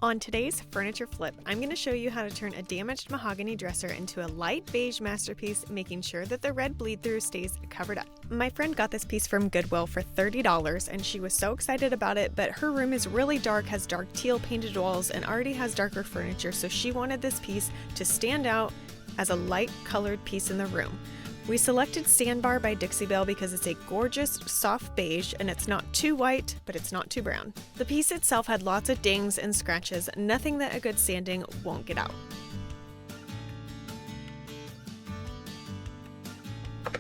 On today's furniture flip, I'm going to show you how to turn a damaged mahogany dresser into a light beige masterpiece, making sure that the red bleed-through stays covered up. My friend got this piece from Goodwill for $30 and she was so excited about it, but her room is really dark, has dark teal painted walls, and already has darker furniture, so she wanted this piece to stand out as a light colored piece in the room. We selected Sandbar by Dixie Belle because it's a gorgeous, soft beige, and it's not too white, but it's not too brown. The piece itself had lots of dings and scratches, nothing that a good sanding won't get out.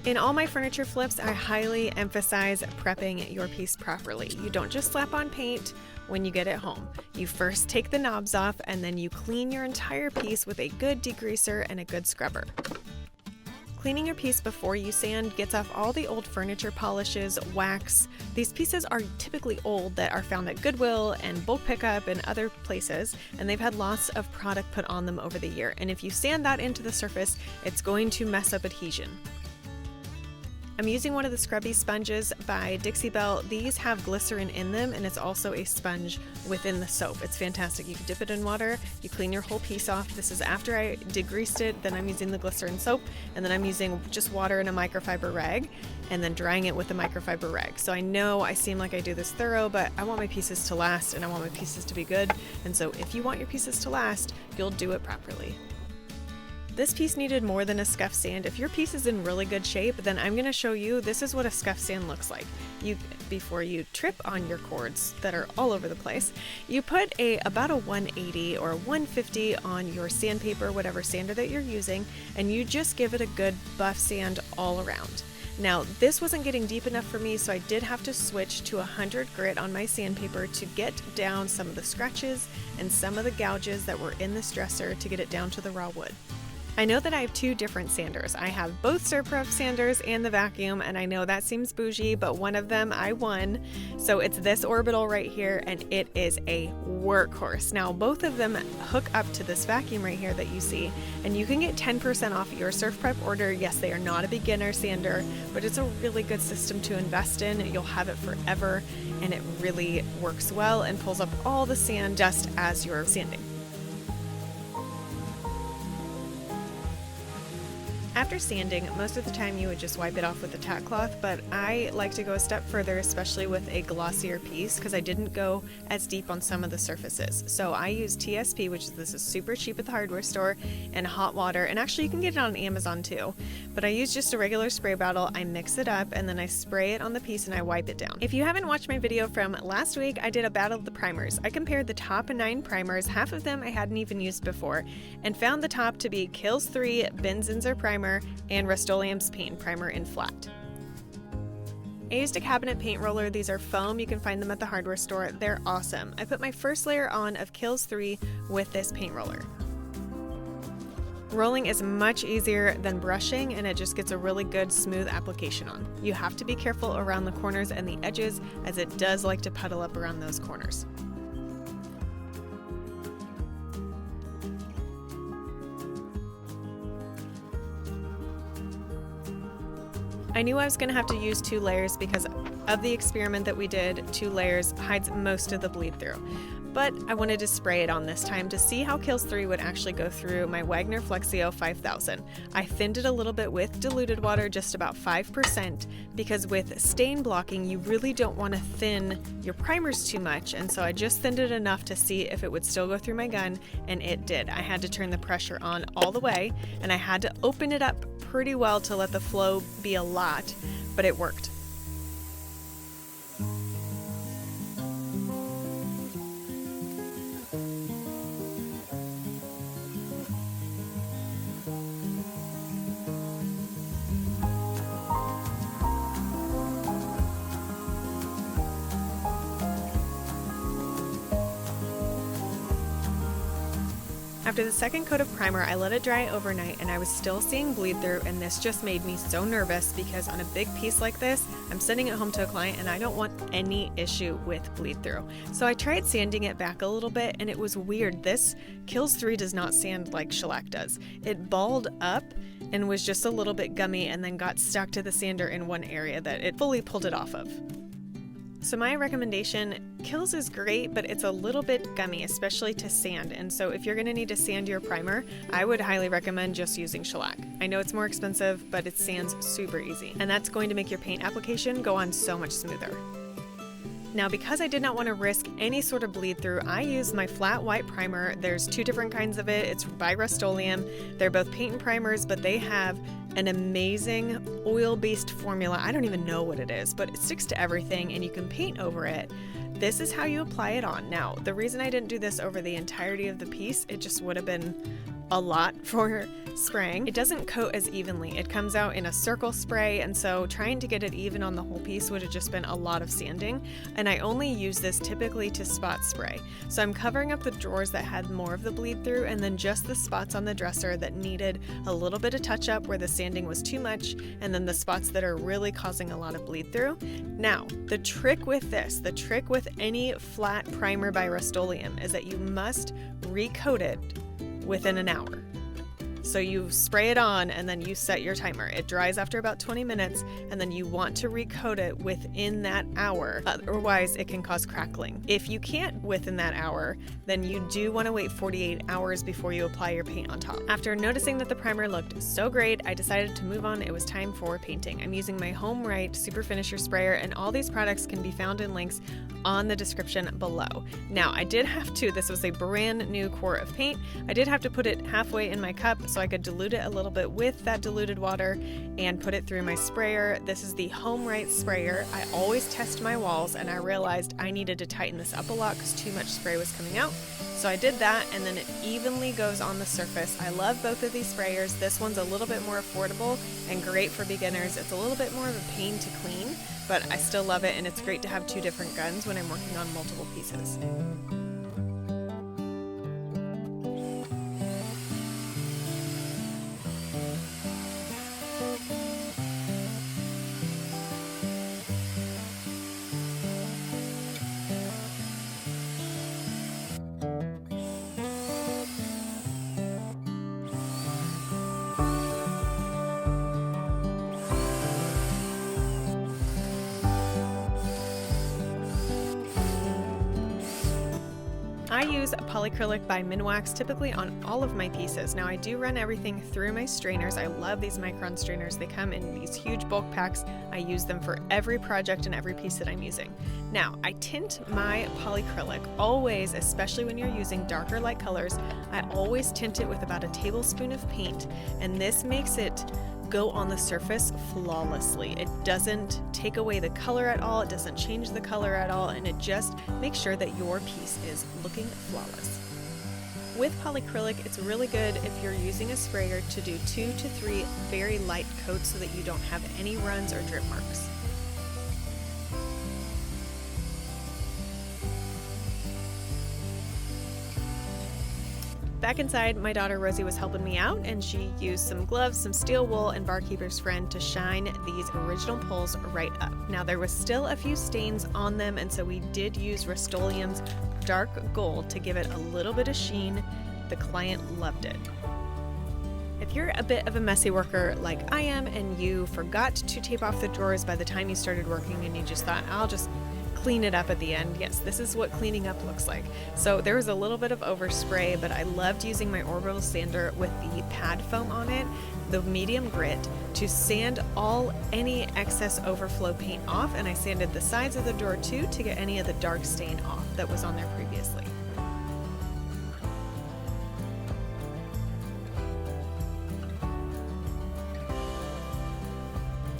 In all my furniture flips, I highly emphasize prepping your piece properly. You don't just slap on paint when you get it home. You first take the knobs off, and then you clean your entire piece with a good degreaser and a good scrubber. Cleaning your piece before you sand gets off all the old furniture polishes, wax. These pieces are typically old that are found at Goodwill and bulk pickup and other places, and they've had lots of product put on them over the year. And if you sand that into the surface, it's going to mess up adhesion. I'm using one of the scrubby sponges by Dixie Belle. These have glycerin in them, and it's also a sponge within the soap. It's fantastic. You can dip it in water, you clean your whole piece off. This is after I degreased it, then I'm using the glycerin soap, and then I'm using just water in a microfiber rag, and then drying it with the microfiber rag. So I know I seem like I do this thorough, but I want my pieces to last, and I want my pieces to be good. And so if you want your pieces to last, you'll do it properly. This piece needed more than a scuff sand. If your piece is in really good shape, then I'm going to show you this is what a scuff sand looks like. Before you trip on your cords that are all over the place, you put about a 180 or 150 on your sandpaper, whatever sander that you're using, and you just give it a good buff sand all around. Now, this wasn't getting deep enough for me, so I did have to switch to 100 grit on my sandpaper to get down some of the scratches and some of the gouges that were in this dresser to get it down to the raw wood. I know that I have two different sanders. I have both Surpref sanders and the vacuum, and I know that seems bougie, but one of them I won. So it's this orbital right here, and it is a workhorse. Now, both of them hook up to this vacuum right here that you see, and you can get 10% off your Surpref order. Yes, they are not a beginner sander, but it's a really good system to invest in. You'll have it forever, and it really works well and pulls up all the sand just as you're sanding. After sanding, most of the time you would just wipe it off with a tack cloth, but I like to go a step further, especially with a glossier piece, because I didn't go as deep on some of the surfaces. So I use TSP, this is super cheap at the hardware store, and hot water, and actually you can get it on Amazon too. But I use just a regular spray bottle, I mix it up, and then I spray it on the piece and I wipe it down. If you haven't watched my video from last week, I did a battle of the primers. I compared the top 9 primers, half of them I hadn't even used before, and found the top to be Kills 3 Benzinzer Primer and Rust-Oleum's Paint Primer in flat. I used a cabinet paint roller. These are foam. You can find them at the hardware store. They're awesome. I put my first layer on of Kills 3 with this paint roller. Rolling is much easier than brushing, and it just gets a really good smooth application on. You have to be careful around the corners and the edges, as it does like to puddle up around those corners. I knew I was going to have to use 2 layers because of the experiment that we did. 2 layers hides most of the bleed through. But I wanted to spray it on this time to see how Kills 3 would actually go through my Wagner Flexio 5000. I thinned it a little bit with diluted water, just about 5%, because with stain blocking, you really don't want to thin your primers too much, and so I just thinned it enough to see if it would still go through my gun, and it did. I had to turn the pressure on all the way, and I had to open it up pretty well to let the flow be a lot, but it worked. After the second coat of primer, I let it dry overnight, and I was still seeing bleed through, and this just made me so nervous because on a big piece like this, I'm sending it home to a client and I don't want any issue with bleed through. So I tried sanding it back a little bit, and it was weird. This Kills 3 does not sand like shellac does. It balled up and was just a little bit gummy and then got stuck to the sander in one area that it fully pulled it off of. So my recommendation, Kills is great, but it's a little bit gummy, especially to sand. And so if you're going to need to sand your primer, I would highly recommend just using shellac. I know it's more expensive, but it sands super easy. And that's going to make your paint application go on so much smoother. Now, because I did not want to risk any sort of bleed through, I used my flat white primer. There's two different kinds of it. It's by Rust-Oleum. They're both paint and primers, but they have an amazing oil-based formula. I don't even know what it is, but it sticks to everything and you can paint over it. This is how you apply it on. Now, the reason I didn't do this over the entirety of the piece, it just would have been a lot for spraying. It doesn't coat as evenly. It comes out in a circle spray, and so trying to get it even on the whole piece would have just been a lot of sanding, and I only use this typically to spot spray. So I'm covering up the drawers that had more of the bleed through, and then just the spots on the dresser that needed a little bit of touch up where the sanding was too much, and then the spots that are really causing a lot of bleed through. Now, the trick with this, the trick with any flat primer by Rust-Oleum is that you must recoat it within an hour. So you spray it on and then you set your timer. It dries after about 20 minutes and then you want to recoat it within that hour. Otherwise, it can cause crackling. If you can't within that hour, then you do want to wait 48 hours before you apply your paint on top. After noticing that the primer looked so great, I decided to move on. It was time for painting. I'm using my Home Right Super Finisher Sprayer, and all these products can be found in links on the description below. Now, I did have to, this was a brand new quart of paint, I did have to put it halfway in my cup so I could dilute it a little bit with that diluted water and put it through my sprayer. This is the Home Right sprayer. I always test my walls, and I realized I needed to tighten this up a lot because too much spray was coming out. So I did that, and then it evenly goes on the surface. I love both of these sprayers. This one's a little bit more affordable and great for beginners. It's a little bit more of a pain to clean, but I still love it, and it's great to have two different guns when I'm working on multiple pieces. I use polyacrylic by Minwax typically on all of my pieces. Now, I do run everything through my strainers. I love these micron strainers. They come in these huge bulk packs. I use them for every project and every piece that I'm using. Now, I tint my polyacrylic always, especially when you're using darker light colors, I always tint it with about a tablespoon of paint, and this makes it go on the surface flawlessly. It doesn't take away the color at all, it doesn't change the color at all, and it just makes sure that your piece is looking flawless. With polyacrylic, it's really good if you're using a sprayer to do 2 to 3 very light coats so that you don't have any runs or drip marks. Back inside, my daughter Rosie was helping me out, and she used some gloves, some steel wool, and Barkeeper's Friend to shine these original poles right up. Now, there was still a few stains on them, and so we did use Rust-Oleum's dark gold to give it a little bit of sheen. The client loved it. If you're a bit of a messy worker like I am, and you forgot to tape off the drawers by the time you started working and you just thought, I'll just clean it up at the end. Yes, this is what cleaning up looks like. So there was a little bit of overspray, but I loved using my orbital sander with the pad foam on it, the medium grit, to sand any excess overflow paint off, and I sanded the sides of the drawer too to get any of the dark stain off that was on there previously.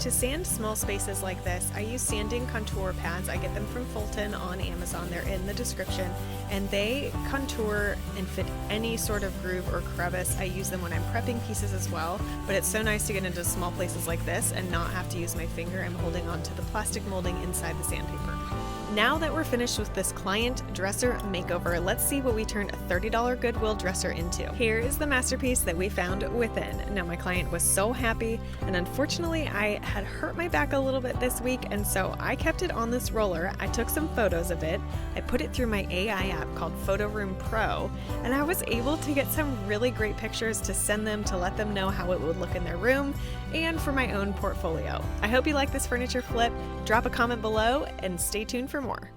To sand small spaces like this, I use sanding contour pads. I get them from Fulton on Amazon. They're in the description, and they contour and fit any sort of groove or crevice. I use them when I'm prepping pieces as well, but it's so nice to get into small places like this and not have to use my finger. I'm holding on to the plastic molding inside the sandpaper. Now that we're finished with this client dresser makeover, let's see what we turned a $30 Goodwill dresser into. Here is the masterpiece that we found within. Now, my client was so happy, and unfortunately I had hurt my back a little bit this week, and so I kept it on this roller. I took some photos of it. I put it through my AI app called Photo Room Pro, and I was able to get some really great pictures to send them to let them know how it would look in their room and for my own portfolio. I hope you like this furniture flip. Drop a comment below and stay tuned for for more.